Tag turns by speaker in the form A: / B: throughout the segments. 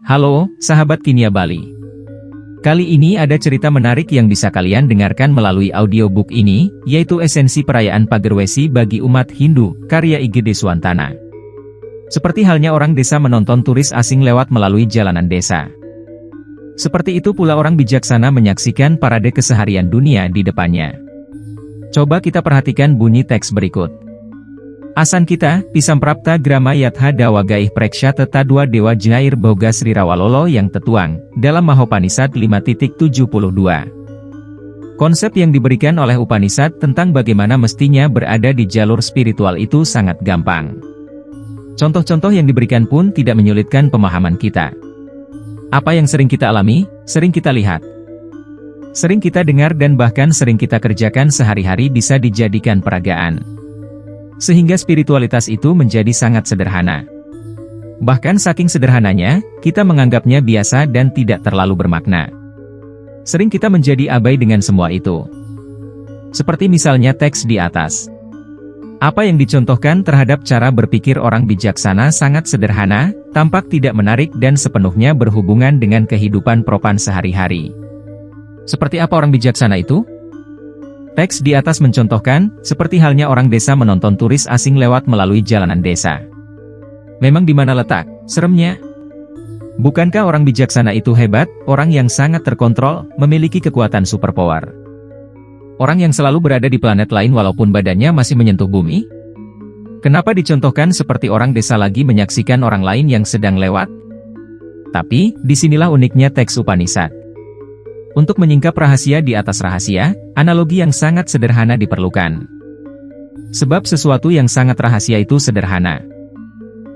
A: Halo, sahabat Kinia Bali. Kali ini ada cerita menarik yang bisa kalian dengarkan melalui audiobook ini, yaitu Esensi Perayaan Pagerwesi bagi Umat Hindu, karya IGD Swantana. Seperti halnya orang desa menonton turis asing lewat melalui jalanan desa. Seperti itu pula orang bijaksana menyaksikan parade keseharian dunia di depannya. Coba kita perhatikan bunyi teks berikut. Asan kita, Pisamprapta Grama Yatha Dawagaih Preksha Teta Dua Dewa Jair Boga Sri Rawalolo yang tertuang dalam Mahopanisad 5.72. Konsep yang diberikan oleh Upanishad tentang bagaimana mestinya berada di jalur spiritual itu sangat gampang. Contoh-contoh yang diberikan pun tidak menyulitkan pemahaman kita. Apa yang sering kita alami, sering kita lihat, sering kita dengar dan bahkan sering kita kerjakan sehari-hari bisa dijadikan peragaan. Sehingga spiritualitas itu menjadi sangat sederhana. Bahkan saking sederhananya, kita menganggapnya biasa dan tidak terlalu bermakna. Sering kita menjadi abai dengan semua itu. Seperti misalnya teks di atas. Apa yang dicontohkan terhadap cara berpikir orang bijaksana sangat sederhana, tampak tidak menarik dan sepenuhnya berhubungan dengan kehidupan propan sehari-hari. Seperti apa orang bijaksana itu? Teks di atas mencontohkan, seperti halnya orang desa menonton turis asing lewat melalui jalanan desa. Memang di mana letak seremnya? Bukankah orang bijaksana itu hebat, orang yang sangat terkontrol, memiliki kekuatan superpower? Orang yang selalu berada di planet lain walaupun badannya masih menyentuh bumi? Kenapa dicontohkan seperti orang desa lagi menyaksikan orang lain yang sedang lewat? Tapi, disinilah uniknya teks Upanishad. Untuk menyingkap rahasia di atas rahasia, analogi yang sangat sederhana diperlukan. Sebab sesuatu yang sangat rahasia itu sederhana.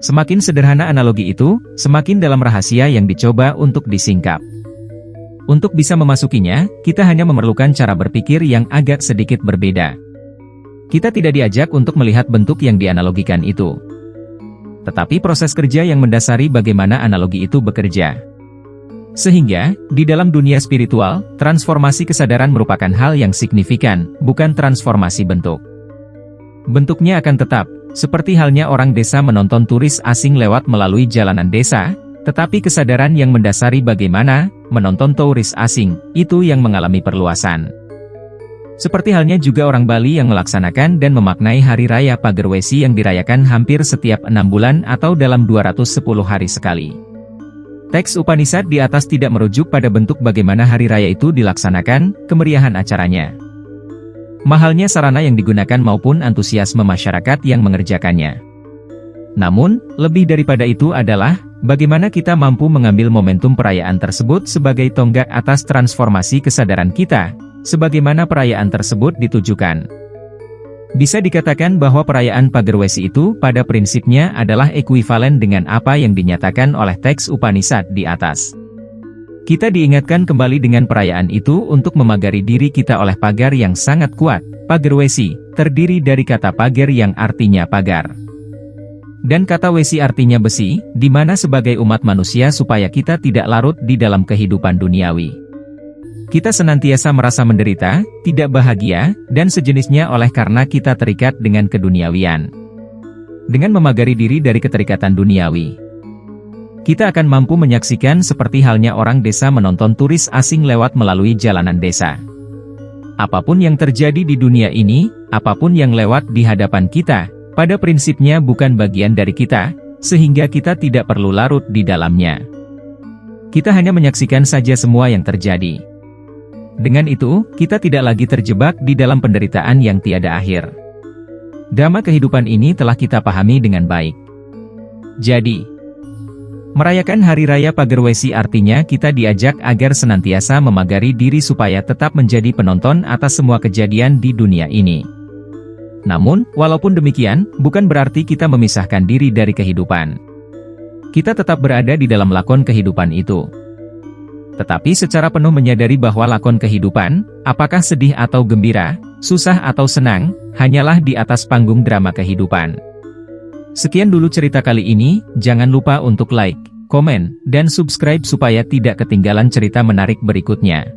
A: Semakin sederhana analogi itu, semakin dalam rahasia yang dicoba untuk disingkap. Untuk bisa memasukinya, kita hanya memerlukan cara berpikir yang agak sedikit berbeda. Kita tidak diajak untuk melihat bentuk yang dianalogikan itu. Tetapi proses kerja yang mendasari bagaimana analogi itu bekerja. Sehingga, di dalam dunia spiritual, transformasi kesadaran merupakan hal yang signifikan, bukan transformasi bentuk. Bentuknya akan tetap, seperti halnya orang desa menonton turis asing lewat melalui jalanan desa, tetapi kesadaran yang mendasari bagaimana menonton turis asing, itu yang mengalami perluasan. Seperti halnya juga orang Bali yang melaksanakan dan memaknai Hari Raya Pagerwesi yang dirayakan hampir setiap 6 bulan atau dalam 210 hari sekali. Teks Upanishad di atas tidak merujuk pada bentuk bagaimana hari raya itu dilaksanakan, kemeriahan acaranya, mahalnya sarana yang digunakan maupun antusiasme masyarakat yang mengerjakannya. Namun, lebih daripada itu adalah, bagaimana kita mampu mengambil momentum perayaan tersebut sebagai tonggak atas transformasi kesadaran kita, sebagaimana perayaan tersebut ditujukan. Bisa dikatakan bahwa perayaan Pagerwesi itu pada prinsipnya adalah ekuivalen dengan apa yang dinyatakan oleh teks Upanishad di atas. Kita diingatkan kembali dengan perayaan itu untuk memagari diri kita oleh pagar yang sangat kuat. Pagerwesi terdiri dari kata pager yang artinya pagar. Dan kata wesi artinya besi, di mana sebagai umat manusia supaya kita tidak larut di dalam kehidupan duniawi. Kita senantiasa merasa menderita, tidak bahagia, dan sejenisnya oleh karena kita terikat dengan keduniawian. Dengan memagari diri dari keterikatan duniawi, kita akan mampu menyaksikan seperti halnya orang desa menonton turis asing lewat melalui jalanan desa. Apapun yang terjadi di dunia ini, apapun yang lewat di hadapan kita, pada prinsipnya bukan bagian dari kita, sehingga kita tidak perlu larut di dalamnya. Kita hanya menyaksikan saja semua yang terjadi. Dengan itu, kita tidak lagi terjebak di dalam penderitaan yang tiada akhir. Dhamma kehidupan ini telah kita pahami dengan baik. Jadi, merayakan Hari Raya Pagerwesi artinya kita diajak agar senantiasa memagari diri supaya tetap menjadi penonton atas semua kejadian di dunia ini. Namun, walaupun demikian, bukan berarti kita memisahkan diri dari kehidupan. Kita tetap berada di dalam lakon kehidupan itu. Tetapi secara penuh menyadari bahwa lakon kehidupan, apakah sedih atau gembira, susah atau senang, hanyalah di atas panggung drama kehidupan. Sekian dulu cerita kali ini, jangan lupa untuk like, komen, dan subscribe supaya tidak ketinggalan cerita menarik berikutnya.